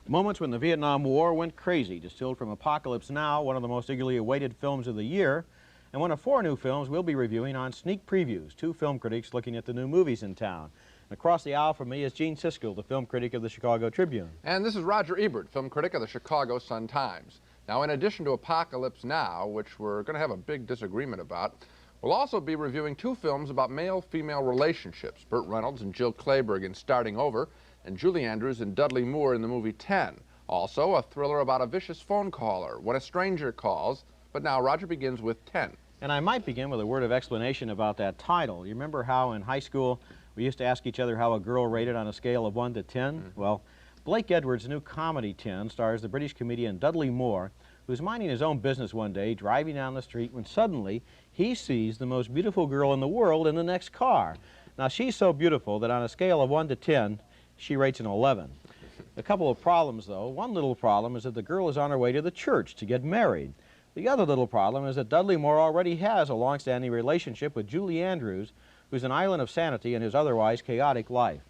Moments when the Vietnam War went crazy, distilled from Apocalypse Now, one of the most eagerly awaited films of the year, and one of 4 new films we'll be reviewing on Sneak Previews, 2 film critics looking at the new movies in town. And across the aisle from me is Gene Siskel, the film critic of the Chicago Tribune. And this is Roger Ebert, film critic of the Chicago Sun-Times. Now, in addition to Apocalypse Now, which we're going to have a big disagreement about, we'll also be reviewing 2 films about male-female relationships, Burt Reynolds and Jill Clayburgh in Starting Over, and Julie Andrews and Dudley Moore in the movie 10. Also, a thriller about a vicious phone caller, When a Stranger Calls. But now, Roger begins with 10. And I might begin with a word of explanation about that title. You remember how in high school we used to ask each other how a girl rated on a scale of 1 to 10? Well, Blake Edwards' new comedy 10 stars the British comedian Dudley Moore, who's minding his own business one day, driving down the street, when suddenly he sees the most beautiful girl in the world in the next car. Now, she's so beautiful that on a scale of 1 to 10, she rates an 11. A couple of problems, though. One little problem is that the girl is on her way to the church to get married. The other little problem is that Dudley Moore already has a long-standing relationship with Julie Andrews, who's an island of sanity in his otherwise chaotic life.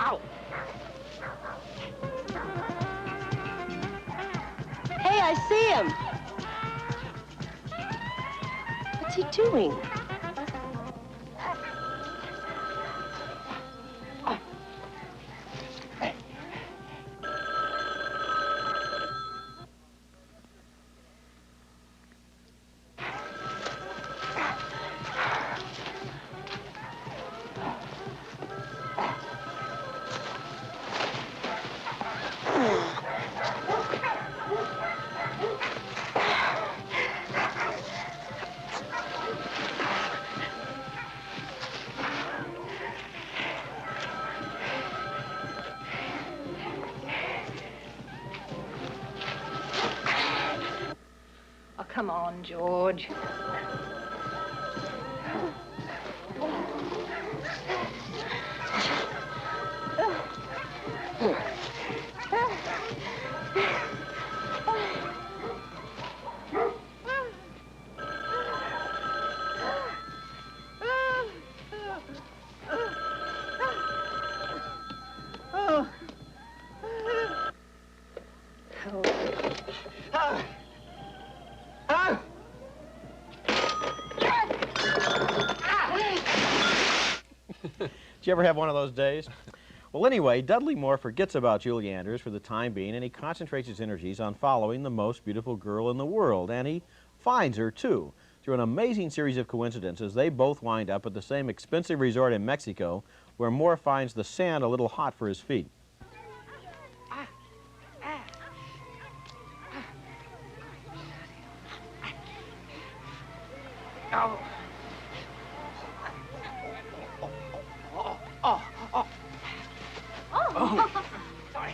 Oh. Hey, I see him. What's he doing? Oh, come on, George. Did you ever have one of those days? Well, anyway, Dudley Moore forgets about Julie Andrews for the time being, and he concentrates his energies on following the most beautiful girl in the world, and he finds her, too. Through an amazing series of coincidences, they both wind up at the same expensive resort in Mexico, where Moore finds the sand a little hot for his feet. Oh. Sorry.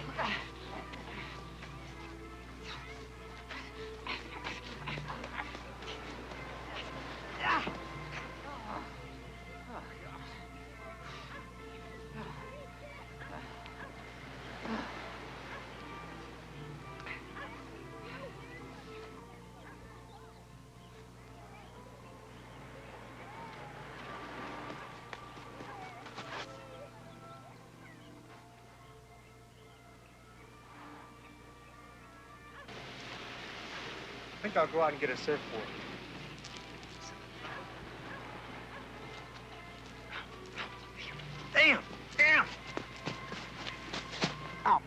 I think I'll go out and get a surfboard. Damn! Damn! Ow.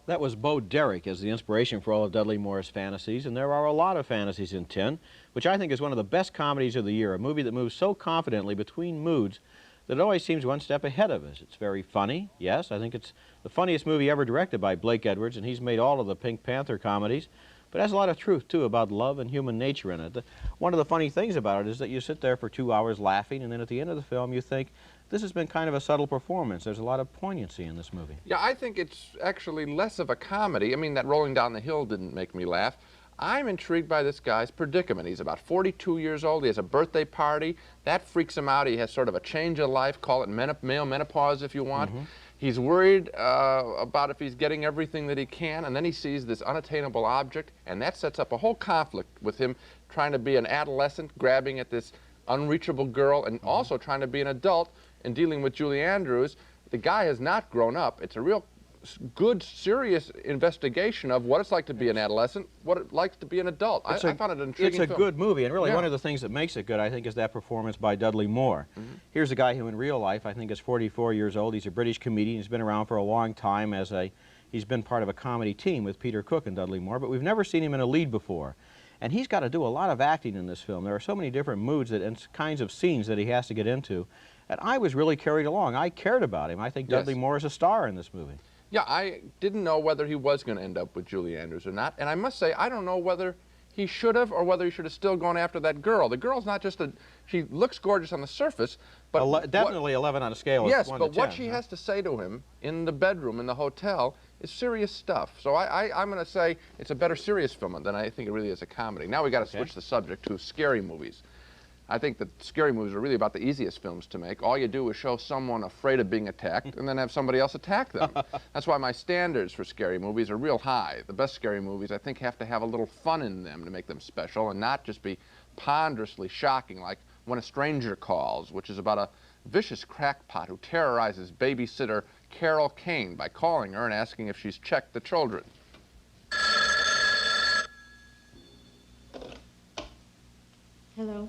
That was Bo Derek as the inspiration for all of Dudley Moore's fantasies, and there are a lot of fantasies in Tin, which I think is one of the best comedies of the year, a movie that moves so confidently between moods that it always seems one step ahead of us. It's very funny, yes, I think it's the funniest movie ever directed by Blake Edwards, and he's made all of the Pink Panther comedies, but it has a lot of truth, too, about love and human nature in it. One of the funny things about it is that you sit there for 2 hours laughing, and then at the end of the film you think, this has been kind of a subtle performance. There's a lot of poignancy in this movie. Yeah, I think it's actually less of a comedy. I mean, that Rolling Down the Hill didn't make me laugh. I'm intrigued by this guy's predicament. He's about 42 years old. He has a birthday party. That freaks him out. He has sort of a change of life. Call it male menopause if you want. He's worried about if he's getting everything that he can, and then he sees this unattainable object, and that sets up a whole conflict with him trying to be an adolescent, grabbing at this unreachable girl, and also trying to be an adult and dealing with Julie Andrews. The guy has not grown up. It's a real good, serious investigation of what it's like to be an adolescent, what it's like to be an adult. I found it an intriguing film. It's a good movie, and really one of the things that makes it good, I think, is that performance by Dudley Moore. Here's a guy who in real life, I think, is 44 years old. He's a British comedian. He's been around for a long time as he's been part of a comedy team with Peter Cook and Dudley Moore, but we've never seen him in a lead before. And he's got to do a lot of acting in this film. There are so many different moods and kinds of scenes that he has to get into. And I was really carried along. I cared about him. I think Dudley Moore is a star in this movie. Yeah, I didn't know whether he was going to end up with Julie Andrews or not. And I must say, I don't know whether he should have or whether he should have still gone after that girl. The girl's not just she looks gorgeous on the surface, but... definitely 11 on a scale of 1 to 10. Yes, but what she has to say to him in the bedroom, in the hotel, is serious stuff. So I'm going to say it's a better serious film than I think it really is a comedy. Now we got to switch the subject to scary movies. I think that scary movies are really about the easiest films to make. All you do is show someone afraid of being attacked and then have somebody else attack them. That's why my standards for scary movies are real high. The best scary movies, I think, have to have a little fun in them to make them special and not just be ponderously shocking, like When a Stranger Calls, which is about a vicious crackpot who terrorizes babysitter Carol Kane by calling her and asking if she's checked the children. Hello.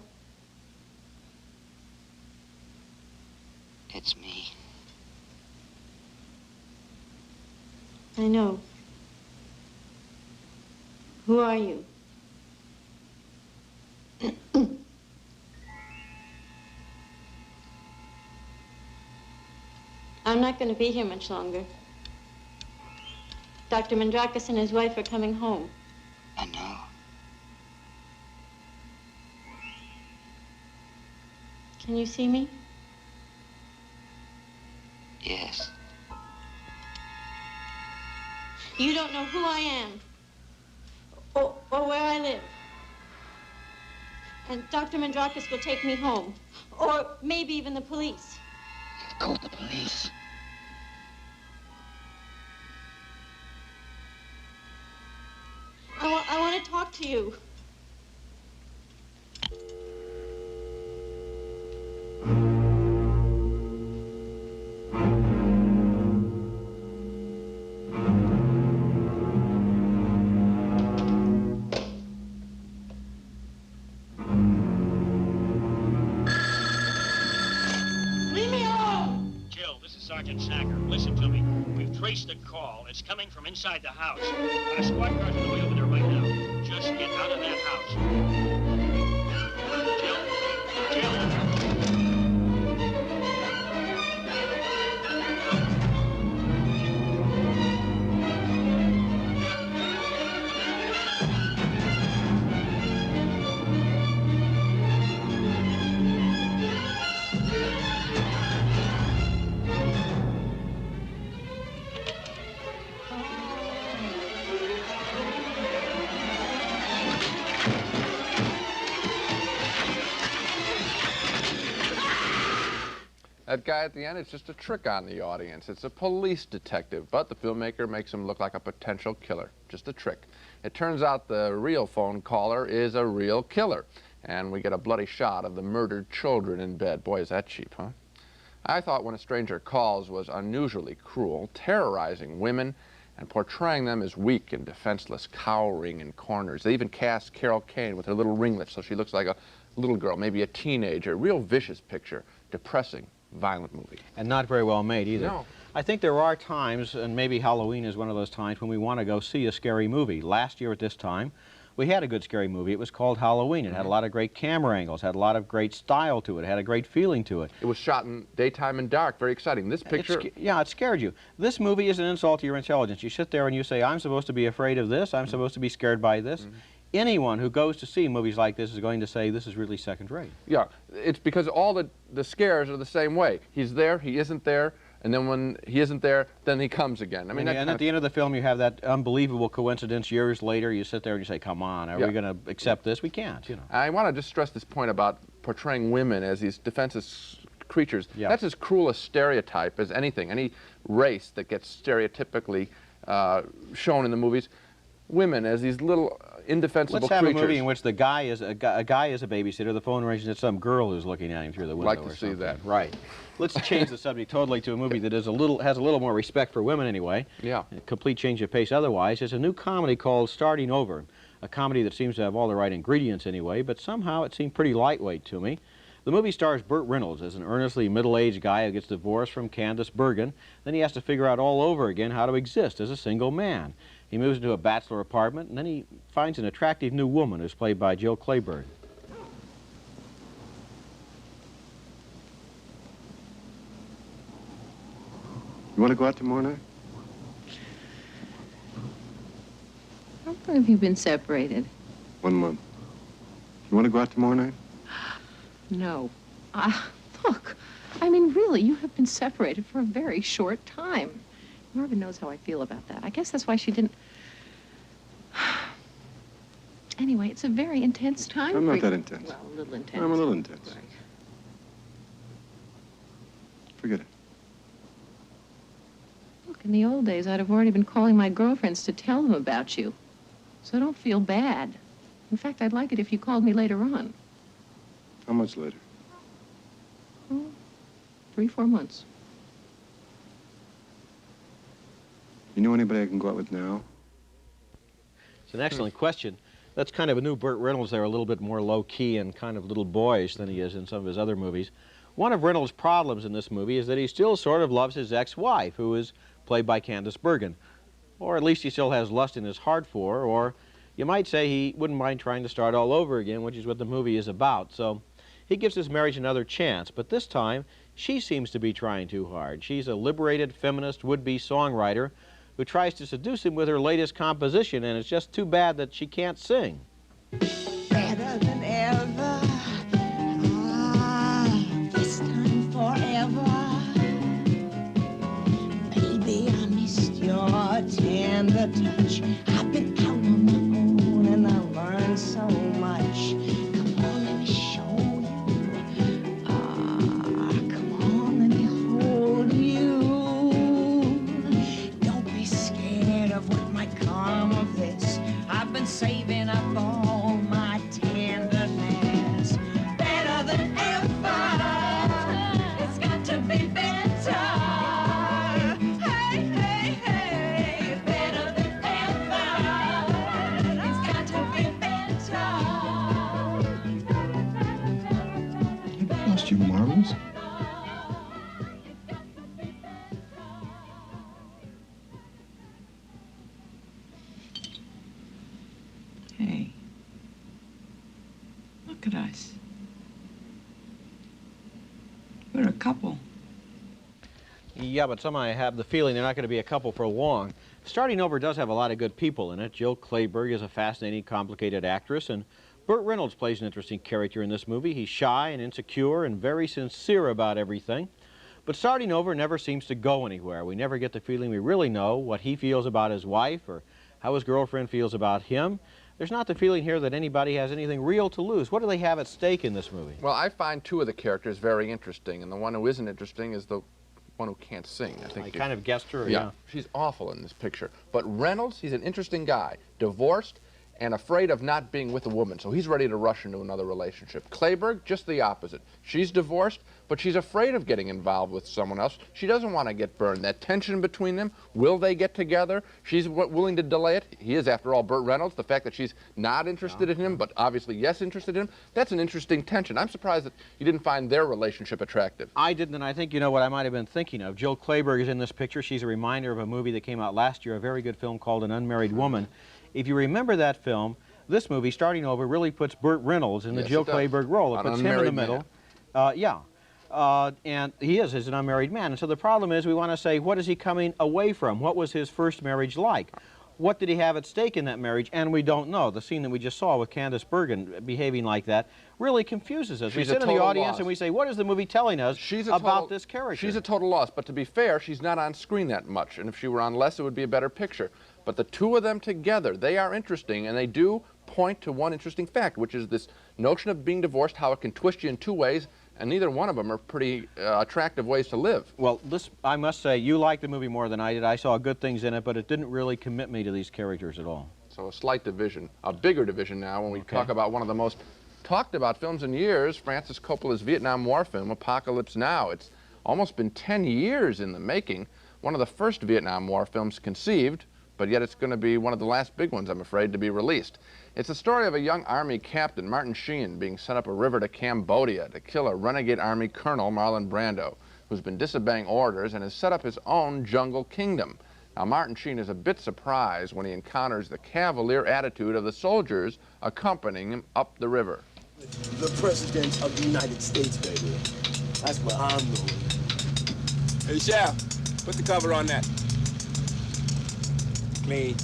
It's me. I know. Who are you? I'm not going to be here much longer. Dr. Mandrakis and his wife are coming home. I know. Can you see me? Yes. You don't know who I am or where I live. And Dr. Mandrakis will take me home, or maybe even the police. You've called the police. I want to talk to you. Listen to me. We've traced the call. It's coming from inside the house. Our squad car's on the way over there right now. Just get out of that house. Jill? Jill? That guy at the end, it's just a trick on the audience. It's a police detective, but the filmmaker makes him look like a potential killer. Just a trick. It turns out the real phone caller is a real killer, and we get a bloody shot of the murdered children in bed. Boy, is that cheap, huh? I thought When a Stranger Calls was unusually cruel, terrorizing women and portraying them as weak and defenseless, cowering in corners. They even cast Carol Kane with her little ringlets so she looks like a little girl, maybe a teenager. Real vicious picture. Depressing, violent movie. And not very well made either. No. I think there are times, and maybe Halloween is one of those times, when we want to go see a scary movie. Last year at this time, we had a good scary movie. It was called Halloween. It had a lot of great camera angles, had a lot of great style to it, had a great feeling to it. It was shot in daytime and dark, very exciting. This picture... It scared you. This movie is an insult to your intelligence. You sit there and you say, I'm supposed to be afraid of this, I'm supposed to be scared by this. Anyone who goes to see movies like this is going to say this is really second rate. Yeah, it's because all the scares are the same way. He's there, he isn't there, and then when he isn't there, then he comes again. I mean, and at the end of the film, you have that unbelievable coincidence years later. You sit there and you say, come on, are we going to accept this? We can't, you know. I want to just stress this point about portraying women as these defenseless creatures. Yeah. That's as cruel a stereotype as anything, any race that gets stereotypically shown in the movies. Women as these little indefensible creatures. Let's have a movie in which the guy is a babysitter. The phone rings and it's some girl who's looking at him through the window. Like to see that. Right. Let's change the subject totally to a movie that has a little more respect for women anyway. Yeah. A complete change of pace otherwise. It's a new comedy called Starting Over. A comedy that seems to have all the right ingredients anyway, but somehow it seemed pretty lightweight to me. The movie stars Burt Reynolds as an earnestly middle-aged guy who gets divorced from Candace Bergen. Then he has to figure out all over again how to exist as a single man. He moves into a bachelor apartment, and then he finds an attractive new woman who's played by Jill Clayburgh. You want to go out tomorrow night? How long have you been separated? 1 month. You want to go out tomorrow night? No. Look, I mean, really, you have been separated for a very short time. Marvin knows how I feel about that. I guess that's why she didn't... Anyway, it's a very intense time I'm for not you. that intense. Well, a little intense. I'm a little intense. Right. Forget it. Look, in the old days, I'd have already been calling my girlfriends to tell them about you. So don't feel bad. In fact, I'd like it if you called me later on. How much later? Oh, 3, 4 months. You know anybody I can go out with now? It's an excellent question. That's kind of a new Burt Reynolds there, a little bit more low-key and kind of little boyish than he is in some of his other movies. One of Reynolds' problems in this movie is that he still sort of loves his ex-wife, who is played by Candace Bergen. Or at least he still has lust in his heart for her, or you might say he wouldn't mind trying to start all over again, which is what the movie is about. So he gives his marriage another chance, but this time she seems to be trying too hard. She's a liberated feminist would-be songwriter who tries to seduce him with her latest composition, and it's just too bad that she can't sing. Better than ever, this time forever. Baby, I missed your tender touch. I've been out on my own and I learned so much. Come on, let me show you. Come on, let me hold you. Don't be scared of what might come of this. I've been saving up all my tenderness. Better than ever. It's got to be better. Hey, hey, hey. Better than ever. It's got to be better. Have you lost your marbles? Hey. Look at us. We're a couple. Yeah, but somehow I have the feeling they're not going to be a couple for long. Starting Over does have a lot of good people in it. Jill Clayburgh is a fascinating, complicated actress, and Burt Reynolds plays an interesting character in this movie. He's shy and insecure and very sincere about everything. But Starting Over never seems to go anywhere. We never get the feeling we really know what he feels about his wife or how his girlfriend feels about him. there's not the feeling here that anybody has anything real to lose. What do they have at stake in this movie? Well, I find two of the characters very interesting, and the one who isn't interesting is the one who can't sing. I kind of guessed her, yeah. She's awful in this picture. But Reynolds, he's an interesting guy, divorced and afraid of not being with a woman, so he's ready to rush into another relationship. Clayburgh, just the opposite. She's divorced, but she's afraid of getting involved with someone else. She doesn't want to get burned. That tension between them, will they get together? She's willing to delay it. He is, after all, Burt Reynolds. The fact that she's not interested in him, but obviously yes interested in him, that's an interesting tension. I'm surprised that you didn't find their relationship attractive. I didn't, and I think you know what I might have been thinking of. Jill Clayburgh is in this picture. She's a reminder of a movie that came out last year, a very good film called An Unmarried Woman. If you remember that film, this movie, starting over, really puts Burt Reynolds in the Jill Clayburgh role. It puts him in the middle. And he is an unmarried man. And so the problem is we want to say, what is he coming away from? What was his first marriage like? What did he have at stake in that marriage? And we don't know. The scene that we just saw with Candice Bergen behaving like that really confuses us. We sit in the audience and we say, what is the movie telling us about this character? She's a total loss. But to be fair, she's not on screen that much. And if she were on less, it would be a better picture. But the two of them together, they are interesting, and they do point to one interesting fact, which is this notion of being divorced, how it can twist you in two ways, and neither one of them are pretty attractive ways to live. Well, I must say, you liked the movie more than I did. I saw good things in it, but it didn't really commit me to these characters at all. So a slight division, a bigger division now when we talk about one of the most talked about films in years, Francis Coppola's Vietnam War film, Apocalypse Now. It's almost been 10 years in the making, one of the first Vietnam War films conceived, but yet it's going to be one of the last big ones, I'm afraid, to be released. It's the story of a young Army captain, Martin Sheen, being sent up a river to Cambodia to kill a renegade Army colonel, Marlon Brando, who's been disobeying orders and has set up his own jungle kingdom. Now, Martin Sheen is a bit surprised when he encounters the cavalier attitude of the soldiers accompanying him up the river. The President of the United States, baby. That's what I'm doing. Hey, Sheriff, put the cover on that. Clean.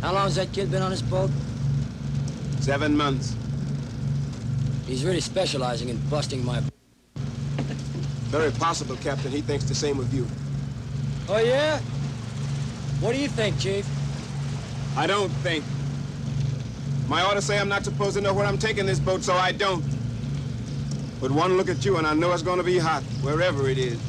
How long has that kid been on this boat? 7 months. He's really specializing in busting my... Very possible, Captain. He thinks the same of you. Oh, yeah? What do you think, Chief? I don't think. My orders say I'm not supposed to know where I'm taking this boat, so I don't. But one look at you and I know it's going to be hot, wherever it is.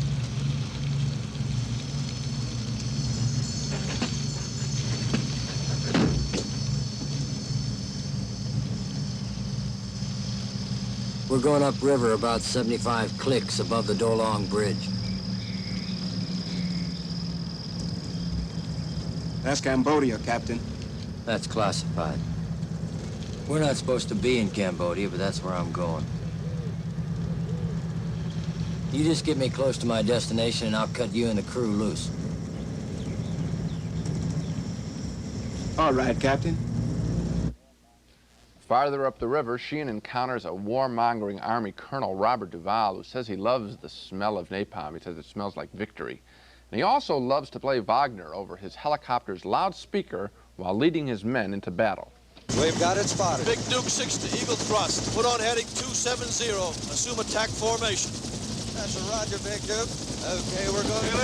We're going upriver about 75 clicks above the Dolong Bridge. That's Cambodia, Captain. That's classified. We're not supposed to be in Cambodia, but that's where I'm going. You just get me close to my destination and I'll cut you and the crew loose. All right, Captain. Farther up the river, Sheen encounters a warmongering Army Colonel, Robert Duvall, who says he loves the smell of napalm. He says it smells like victory. And he also loves to play Wagner over his helicopter's loudspeaker while leading his men into battle. We've got it spotted. Big Duke 60, Eagle thrust. Put on heading 270. Assume attack formation. That's a roger, Big Duke. Okay, we're going to...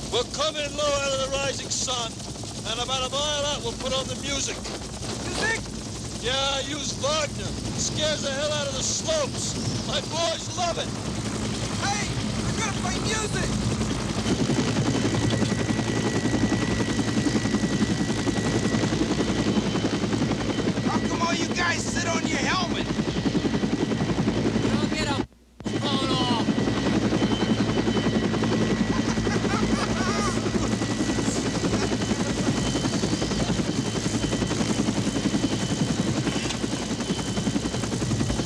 We'll come in low out of the rising sun, and about a mile out, we'll put on the music. Music? Yeah, I use Wagner. It scares the hell out of the slopes. My boys love it. Hey, we're gonna play music. How come all you guys sit on your helmet? Don't get a phone off.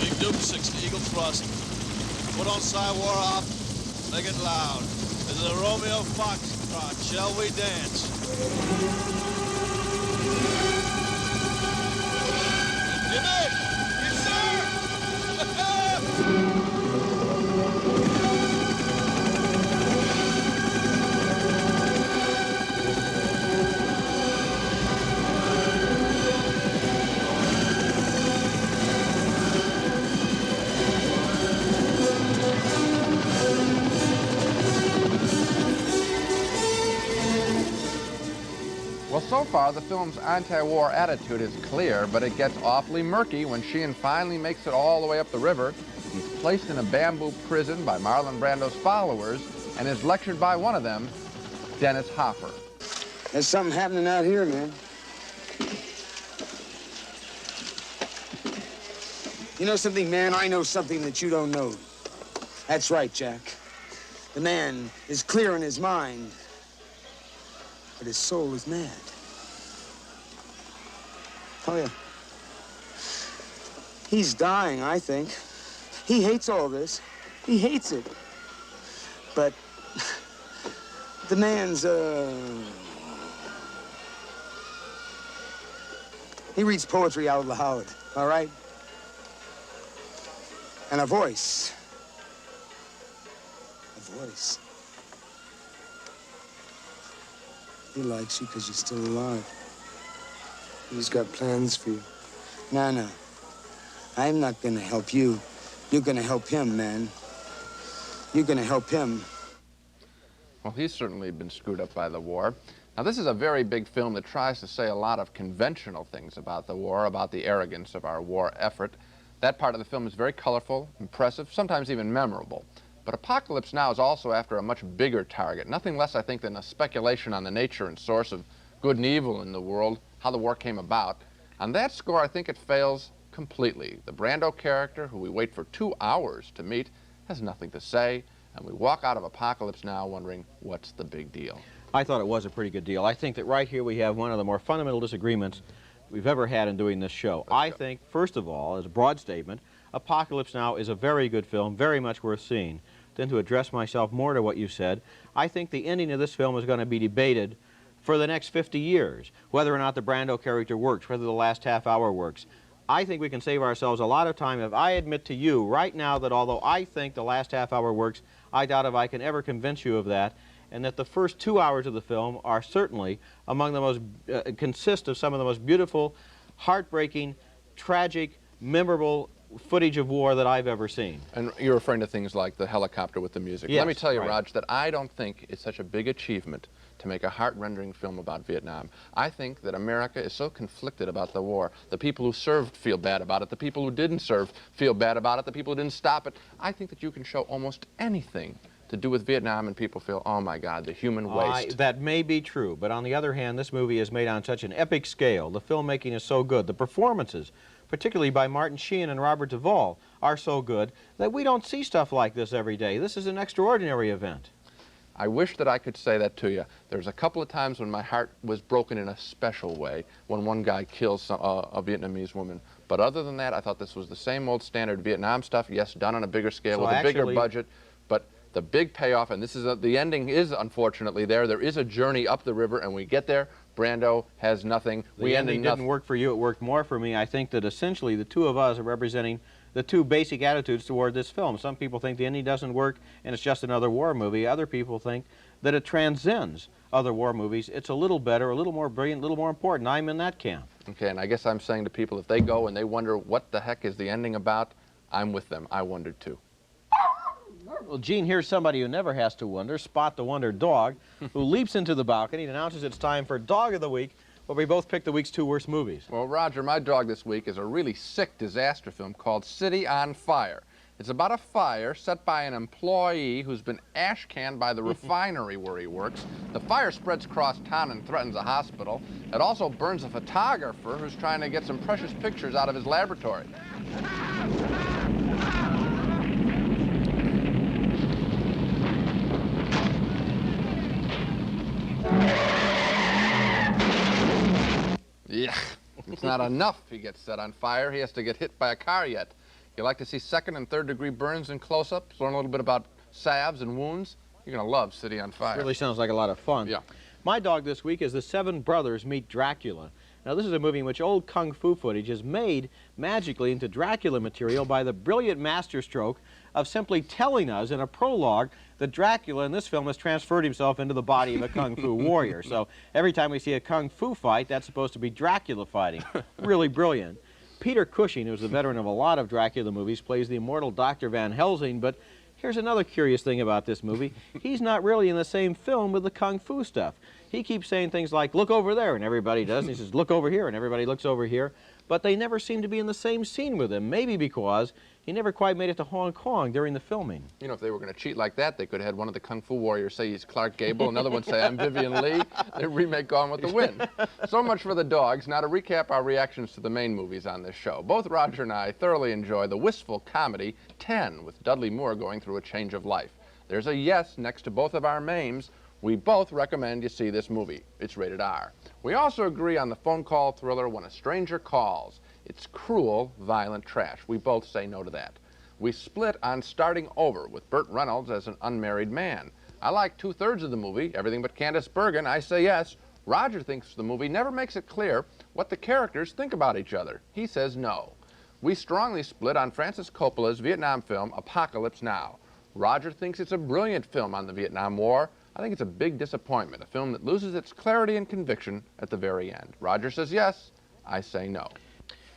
Big Duke 60, Eagle thrust. Put on War off. Make it loud. This is a Romeo Foxtrot. Shall we dance? Jimmy! Yes, sir! so far, the film's anti-war attitude is clear, but it gets awfully murky when Sheehan finally makes it all the way up the river. He's placed in a bamboo prison by Marlon Brando's followers and is lectured by one of them, Dennis Hopper. There's something happening out here, man. You know something, man? I know something that you don't know. That's right, Jack. The man is clear in his mind, but his soul is mad. Oh, yeah. He's dying, I think. He hates all this. He hates it. But the man's, he reads poetry out loud, all right? And a voice. A voice. He likes you because you're still alive. He's got plans for you. No, no. I'm not gonna help you. You're gonna help him, man. You're gonna help him. Well, he's certainly been screwed up by the war. Now, this is a very big film that tries to say a lot of conventional things about the war, about the arrogance of our war effort. That part of the film is very colorful, impressive, sometimes even memorable. But Apocalypse Now is also after a much bigger target, nothing less, I think, than a speculation on the nature and source of good and evil in the world, how the war came about. On that score, I think it fails completely. The Brando character, who we wait for 2 hours to meet, has nothing to say, and we walk out of Apocalypse Now wondering, what's the big deal? I thought it was a pretty good deal. I think that right here we have one of the more fundamental disagreements we've ever had in doing this show. I think, first of all, as a broad statement, Apocalypse Now is a very good film, very much worth seeing. Then to address myself more to what you said, I think the ending of this film is going to be debated for the next 50 years, whether or not the Brando character works, whether the last half hour works. I think we can save ourselves a lot of time if I admit to you right now that although I think the last half hour works, I doubt if I can ever convince you of that, and that the first 2 hours of the film are certainly among the most, consist of some of the most beautiful, heartbreaking, tragic, memorable footage of war that I've ever seen. And you're referring to things like the helicopter with the music. Yes, let me tell you, right. Raj, that I don't think it's such a big achievement to make a heart-rending film about Vietnam. I think that America is so conflicted about the war. The people who served feel bad about it. The people who didn't serve feel bad about it. The people who didn't stop it. I think that you can show almost anything to do with Vietnam and people feel, oh my God, the human waste. That may be true, but on the other hand, this movie is made on such an epic scale. The filmmaking is so good. The performances, particularly by Martin Sheen and Robert Duvall, are so good that we don't see stuff like this every day. This is an extraordinary event. I wish that I could say that to you. There's a couple of times when my heart was broken in a special way, when one guy kills a Vietnamese woman. But other than that, I thought this was the same old standard Vietnam stuff, yes, done on a bigger scale with a bigger budget, but the big payoff, and this is the ending is unfortunately there. There is a journey up the river, and we get there. Brando has nothing. The ending didn't work for you. It worked more for me. I think that essentially the two of us are representing the two basic attitudes toward this film. Some people think the ending doesn't work and it's just another war movie. Other people think that it transcends other war movies. It's a little better, a little more brilliant, a little more important. I'm in that camp. Okay, and I guess I'm saying to people, if they go and they wonder what the heck is the ending about, I'm with them. I wondered too. Well, Gene, here's somebody who never has to wonder, Spot the Wonder Dog, who leaps into the balcony and announces it's time for Dog of the Week, where we both picked the week's two worst movies. Well, Roger, my dog this week is a really sick disaster film called City on Fire. It's about a fire set by an employee who's been ash-canned by the refinery where he works. The fire spreads across town and threatens a hospital. It also burns a photographer who's trying to get some precious pictures out of his laboratory. Yeah, it's not enough he gets set on fire. He has to get hit by a car yet. You like to see second and third degree burns and close-ups, learn a little bit about salves and wounds? You're going to love City on Fire. It really sounds like a lot of fun. Yeah. My dog this week is The Seven Brothers Meet Dracula. Now, this is a movie in which old kung fu footage is made magically into Dracula material by the brilliant masterstroke of simply telling us in a prologue that Dracula in this film has transferred himself into the body of a kung fu warrior. So every time we see a kung fu fight, that's supposed to be Dracula fighting. Really brilliant. Peter Cushing, who's a veteran of a lot of Dracula movies, plays the immortal Dr. Van Helsing, but here's another curious thing about this movie. He's not really in the same film with the kung fu stuff. He keeps saying things like, look over there, and everybody does. And he says, look over here, and everybody looks over here. But they never seem to be in the same scene with him, maybe because he never quite made it to Hong Kong during the filming. You know, if they were going to cheat like that, they could have had one of the Kung Fu Warriors say he's Clark Gable, another one say I'm Vivian Lee. They remake Gone with the Wind. So much for the dogs. Now to recap our reactions to the main movies on this show. Both Roger and I thoroughly enjoy the wistful comedy 10 with Dudley Moore going through a change of life. There's a yes next to both of our names. We both recommend you see this movie. It's rated R. We also agree on the phone call thriller When a Stranger Calls. It's cruel, violent trash. We both say no to that. We split on Starting Over with Burt Reynolds as an unmarried man. I like 2/3 of the movie, everything but Candice Bergen. I say yes. Roger thinks the movie never makes it clear what the characters think about each other. He says no. We strongly split on Francis Coppola's Vietnam film Apocalypse Now. Roger thinks it's a brilliant film on the Vietnam War. I think it's a big disappointment, a film that loses its clarity and conviction at the very end. Roger says yes. I say no.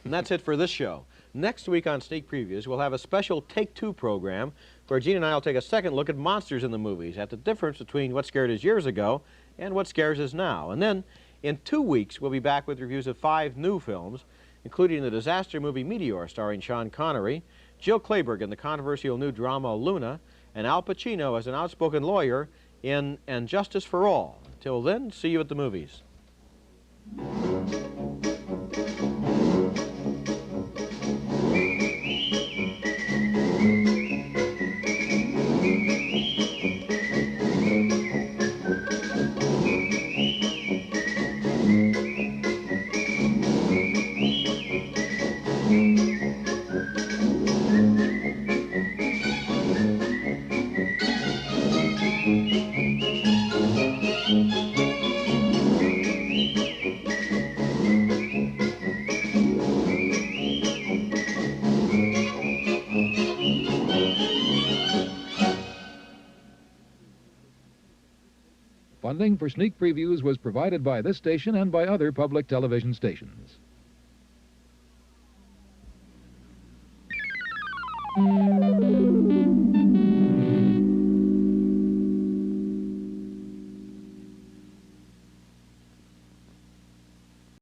And that's it for this show. Next week on Sneak Previews, we'll have a special Take Two program where Gene and I will take a second look at monsters in the movies, at the difference between what scared us years ago and what scares us now. And then, in 2 weeks, we'll be back with reviews of 5 new films, including the disaster movie Meteor, starring Sean Connery, Jill Clayburgh in the controversial new drama Luna, and Al Pacino as an outspoken lawyer in And Justice for All. Till then, see you at the movies. Funding for Sneak Previews was provided by this station and by other public television stations.